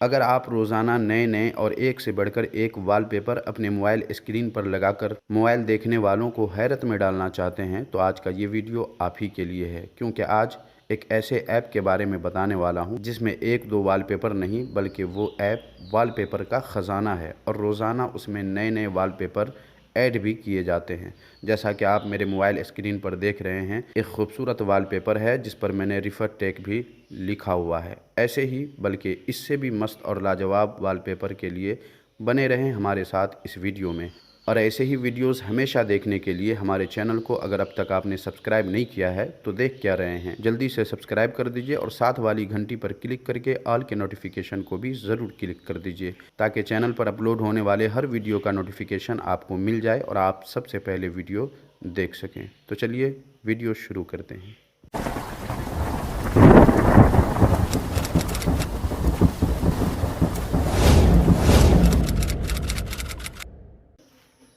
अगर आप रोज़ाना नए नए और एक से बढ़कर एक वॉलपेपर अपने मोबाइल स्क्रीन पर लगाकर मोबाइल देखने वालों को हैरत में डालना चाहते हैं तो आज का ये वीडियो आप ही के लिए है, क्योंकि आज एक ऐसे ऐप के बारे में बताने वाला हूं जिसमें एक दो वॉलपेपर नहीं बल्कि वो ऐप वॉलपेपर का ख़जाना है और रोज़ाना उसमें नए नए वॉलपेपर ऐड भी किए जाते हैं। जैसा कि आप मेरे मोबाइल स्क्रीन पर देख रहे हैं, एक खूबसूरत वॉलपेपर है जिस पर मैंने रिफर टेक भी लिखा हुआ है। ऐसे ही बल्कि इससे भी मस्त और लाजवाब वॉलपेपर के लिए बने रहें हमारे साथ इस वीडियो में। और ऐसे ही वीडियोस हमेशा देखने के लिए हमारे चैनल को अगर अब तक आपने सब्सक्राइब नहीं किया है तो देख क्या रहे हैं, जल्दी से सब्सक्राइब कर दीजिए और साथ वाली घंटी पर क्लिक करके ऑल के नोटिफिकेशन को भी ज़रूर क्लिक कर दीजिए ताकि चैनल पर अपलोड होने वाले हर वीडियो का नोटिफिकेशन आपको मिल जाए और आप सबसे पहले वीडियो देख सकें। तो चलिए वीडियो शुरू करते हैं।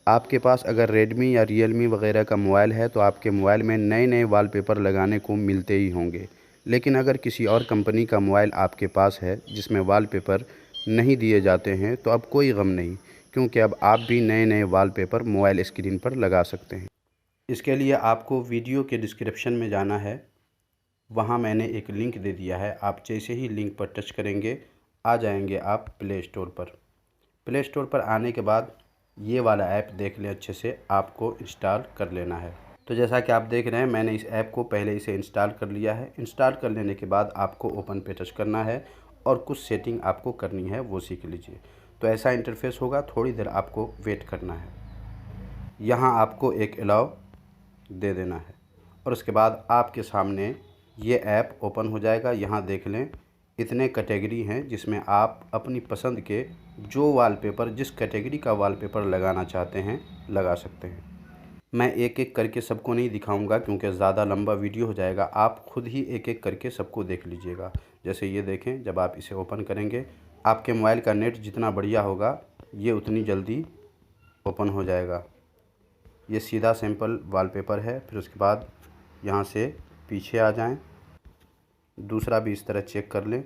आपके पास अगर रेडमी या रियलमी वगैरह का मोबाइल है तो आपके मोबाइल में नए नए वॉलपेपर लगाने को मिलते ही होंगे। लेकिन अगर किसी और कंपनी का मोबाइल आपके पास है जिसमें वॉलपेपर नहीं दिए जाते हैं तो अब कोई गम नहीं, क्योंकि अब आप भी नए नए वॉलपेपर मोबाइल स्क्रीन पर लगा सकते हैं। इसके लिए आपको वीडियो के डिस्क्रिप्शन में जाना है, वहाँ मैंने एक लिंक दे दिया है। आप जैसे ही लिंक पर टच करेंगे आ जाएंगे आप प्ले स्टोर पर। प्ले स्टोर पर आने के बाद ये वाला ऐप देख लें, अच्छे से आपको इंस्टॉल कर लेना है। तो जैसा कि आप देख रहे हैं मैंने इस ऐप को पहले इसे इंस्टॉल कर लिया है। इंस्टॉल कर लेने के बाद आपको ओपन पे टच करना है और कुछ सेटिंग आपको करनी है, वो सीख लीजिए। तो ऐसा इंटरफेस होगा, थोड़ी देर आपको वेट करना है। यहाँ आपको एक अलाउ दे देना है और उसके बाद आपके सामने ये ऐप ओपन हो जाएगा। यहाँ देख लें इतने कैटेगरी हैं जिसमें आप अपनी पसंद के जो वॉलपेपर, जिस कैटेगरी का वॉलपेपर लगाना चाहते हैं लगा सकते हैं। मैं एक एक करके सबको नहीं दिखाऊंगा क्योंकि ज़्यादा लंबा वीडियो हो जाएगा, आप खुद ही एक एक करके सबको देख लीजिएगा। जैसे ये देखें, जब आप इसे ओपन करेंगे आपके मोबाइल का नेट जितना बढ़िया होगा ये उतनी जल्दी ओपन हो जाएगा। ये सीधा सिंपल वॉलपेपर है। फिर उसके बाद यहाँ से पीछे आ जाएं, दूसरा भी इस तरह चेक कर लें,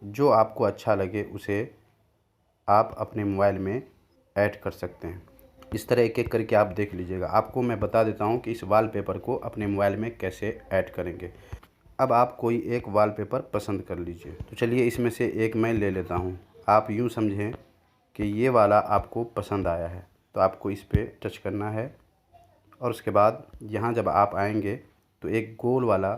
जो आपको अच्छा लगे उसे आप अपने मोबाइल में ऐड कर सकते हैं। इस तरह एक एक करके आप देख लीजिएगा। आपको मैं बता देता हूं कि इस वॉलपेपर को अपने मोबाइल में कैसे ऐड करेंगे। अब आप कोई एक वॉलपेपर पसंद कर लीजिए। तो चलिए इसमें से एक मैं ले लेता हूं। आप यूं समझें कि ये वाला आपको पसंद आया है तो आपको इस पर टच करना है और उसके बाद यहाँ जब आप आएंगे तो एक गोल वाला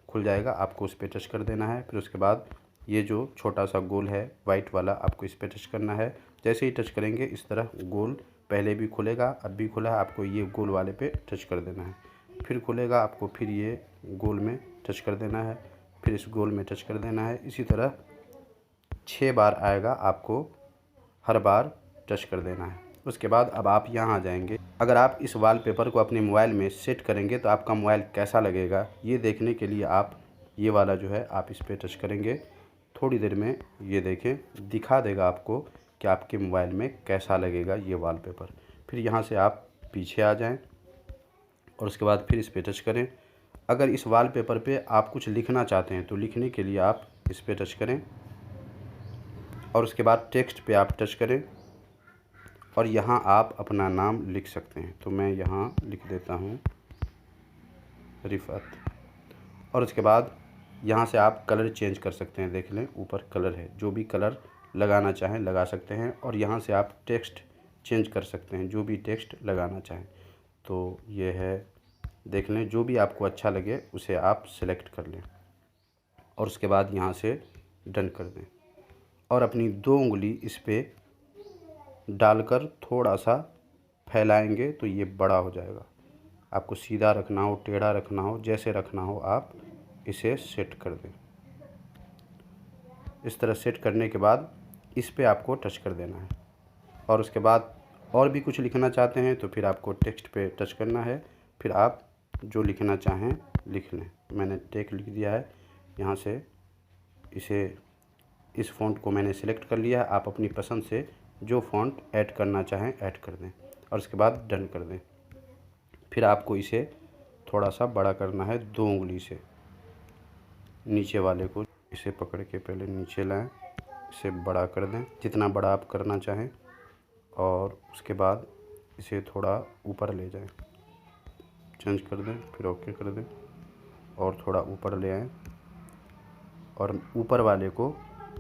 खुल जाएगा, आपको उस पर टच कर देना है। फिर उसके बाद ये जो छोटा सा गोल है वाइट वाला, आपको इस पर टच करना है। जैसे ही टच करेंगे इस तरह गोल पहले भी खुलेगा, अब भी खुला है, आपको ये गोल वाले पे टच कर देना है। फिर खुलेगा, आपको फिर ये गोल में टच कर देना है, फिर इस गोल में टच कर देना है। इसी तरह 6 बार आएगा, आपको हर बार टच कर देना है। उसके बाद अब आप यहाँ आ जाएंगे। अगर आप इस वॉलपेपर को अपने मोबाइल में सेट करेंगे तो आपका मोबाइल कैसा लगेगा ये देखने के लिए आप ये वाला जो है आप इस पर टच करेंगे। थोड़ी देर में ये देखें दिखा देगा आपको कि आपके मोबाइल में कैसा लगेगा ये वॉलपेपर। फिर यहाँ से आप पीछे आ जाएं और उसके बाद फिर इस पर टच करें। अगर इस वॉलपेपर पे आप कुछ लिखना चाहते हैं तो लिखने के लिए आप इस पर टच करें और उसके बाद टेक्स्ट पे आप टच करें और यहाँ आप अपना नाम लिख सकते हैं। तो मैं यहाँ लिख देता हूँ रिफ़त। और उसके बाद यहाँ से आप कलर चेंज कर सकते हैं, देख लें ऊपर कलर है, जो भी कलर लगाना चाहें लगा सकते हैं। और यहाँ से आप टेक्स्ट चेंज कर सकते हैं, जो भी टेक्स्ट लगाना चाहें। तो ये है, देख लें जो भी आपको अच्छा लगे उसे आप सेलेक्ट कर लें और उसके बाद यहाँ से डन कर दें और अपनी 2 उंगली इस पर डालकर थोड़ा सा फैलाएंगे तो ये बड़ा हो जाएगा। आपको सीधा रखना हो, टेढ़ा रखना हो, जैसे रखना हो आप इसे सेट कर दें। इस तरह सेट करने के बाद इस पे आपको टच कर देना है और उसके बाद और भी कुछ लिखना चाहते हैं तो फिर आपको टेक्स्ट पे टच करना है। फिर आप जो लिखना चाहें लिख लें। मैंने टेक लिख दिया है। यहाँ से इस फ़ॉन्ट को मैंने सेलेक्ट कर लिया है। आप अपनी पसंद से जो फ़ॉन्ट ऐड करना चाहें ऐड कर दें और उसके बाद डन कर दें। फिर आपको इसे थोड़ा सा बड़ा करना है, 2 उंगली से नीचे वाले को इसे पकड़ के पहले नीचे लाएं इसे बड़ा कर दें, जितना बड़ा आप करना चाहें, और उसके बाद इसे थोड़ा ऊपर ले जाएं, चेंज कर दें, फिर ओके कर दें और थोड़ा ऊपर ले आएं, और ऊपर वाले को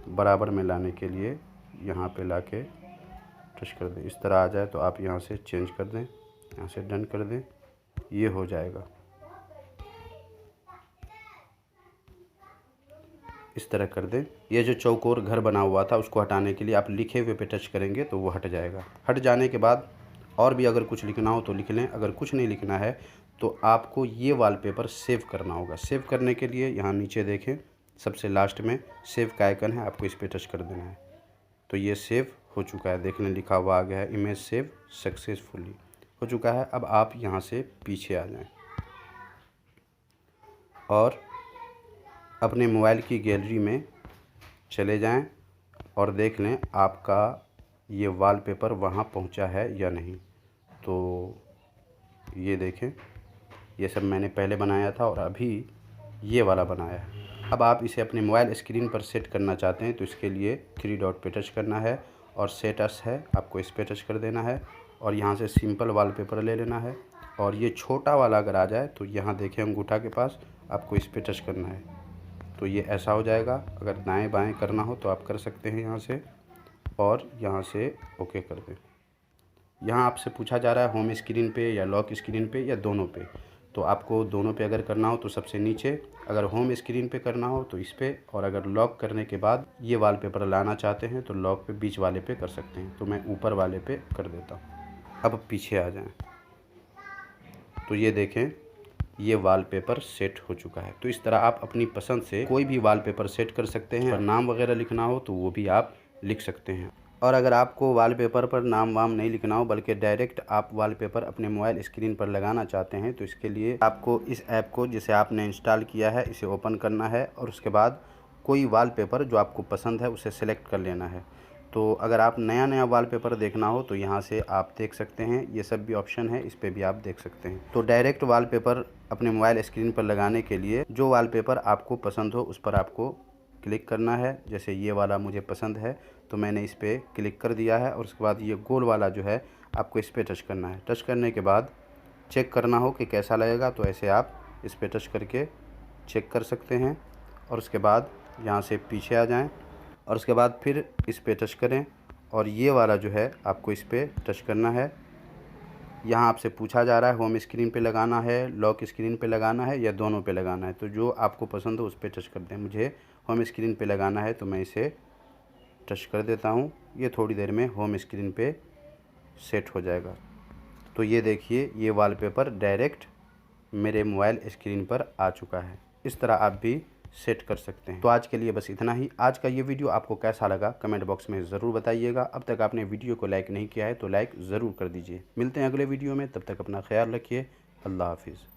बराबर में लाने के लिए यहाँ पे लाके टच कर दें। इस तरह आ जाए तो आप यहाँ से चेंज कर दें, यहाँ से डन कर दें, ये हो जाएगा। इस तरह कर दें। ये जो चौकोर घर बना हुआ था उसको हटाने के लिए आप लिखे हुए पे टच करेंगे तो वो हट जाएगा। हट जाने के बाद और भी अगर कुछ लिखना हो तो लिख लें, अगर कुछ नहीं लिखना है तो आपको ये वॉलपेपर सेव करना होगा। सेव करने के लिए यहाँ नीचे देखें, सबसे लास्ट में सेव का आइकन है, आपको इस पर टच कर देना है। तो ये सेव हो चुका है, देखने लिखा हुआ आ गया है इमेज सेव सक्सेसफुली हो चुका है। अब आप यहाँ से पीछे आ जाएं और अपने मोबाइल की गैलरी में चले जाएं और देख लें आपका ये वॉलपेपर वहाँ पहुँचा है या नहीं। तो ये देखें, ये सब मैंने पहले बनाया था और अभी ये वाला बनाया है। अब आप इसे अपने मोबाइल स्क्रीन पर सेट करना चाहते हैं तो इसके लिए 3 डॉट पे टच करना है और सेट अस है, आपको इस पे टच कर देना है और यहाँ से सिंपल वॉलपेपर ले लेना है। और ये छोटा वाला अगर आ जाए तो यहाँ देखें अंगूठा के पास, आपको इस पे टच करना है तो ये ऐसा हो जाएगा। अगर दाएं बाएं करना हो तो आप कर सकते हैं यहाँ से, और यहाँ से ओके कर दें। यहाँ आपसे पूछा जा रहा है होम स्क्रीन पे या लॉक स्क्रीन पे या दोनों पे, तो आपको दोनों पे अगर करना हो तो सबसे नीचे, अगर होम स्क्रीन पे करना हो तो इस पे, और अगर लॉक करने के बाद ये वॉलपेपर लाना चाहते हैं तो लॉक पे बीच वाले पे कर सकते हैं। तो मैं ऊपर वाले पे कर देता हूँ। अब पीछे आ जाएं तो ये देखें ये वॉलपेपर सेट हो चुका है। तो इस तरह आप अपनी पसंद से कोई भी वॉलपेपर सेट कर सकते हैं। और नाम वगैरह लिखना हो तो वो भी आप लिख सकते हैं। और अगर आपको वॉलपेपर पर नाम वाम नहीं लिखना हो बल्कि डायरेक्ट आप वॉलपेपर अपने मोबाइल स्क्रीन पर लगाना चाहते हैं तो इसके लिए आपको इस ऐप को जिसे आपने इंस्टॉल किया है इसे ओपन करना है और उसके बाद कोई वॉलपेपर जो आपको पसंद है उसे सेलेक्ट कर लेना है। तो अगर आप नया वॉलपेपर देखना हो तो यहाँ से आप देख सकते हैं, ये सब भी ऑप्शन है, इस पर भी आप देख सकते हैं। तो डायरेक्ट वॉलपेपर अपने मोबाइल स्क्रीन पर लगाने के लिए जो वॉलपेपर आपको पसंद हो उस पर आपको क्लिक करना है। जैसे ये वाला मुझे पसंद है तो मैंने इस पर क्लिक कर दिया है और उसके बाद ये गोल वाला जो है आपको इस पर टच करना है। टच करने के बाद चेक करना हो कि कैसा लगेगा तो ऐसे आप इस पर टच करके चेक कर सकते हैं। और उसके बाद यहाँ से पीछे आ जाएं और उसके बाद फिर इस पर टच करें और ये वाला जो है आपको इस पर टच करना है। यहाँ आपसे पूछा जा रहा है होम स्क्रीन पे लगाना है, लॉक स्क्रीन पे लगाना है या दोनों पे लगाना है। तो जो आपको पसंद हो उस पर टच कर दें। मुझे होम स्क्रीन पे लगाना है तो मैं इसे टच कर देता हूँ। ये थोड़ी देर में होम स्क्रीन पे सेट हो जाएगा। तो ये देखिए ये वॉलपेपर डायरेक्ट मेरे मोबाइल स्क्रीन पर आ चुका है। इस तरह आप भी सेट कर सकते हैं। तो आज के लिए बस इतना ही। आज का ये वीडियो आपको कैसा लगा कमेंट बॉक्स में ज़रूर बताइएगा। अब तक आपने वीडियो को लाइक नहीं किया है तो लाइक ज़रूर कर दीजिए। मिलते हैं अगले वीडियो में, तब तक अपना ख्याल रखिए। अल्लाह हाफिज़।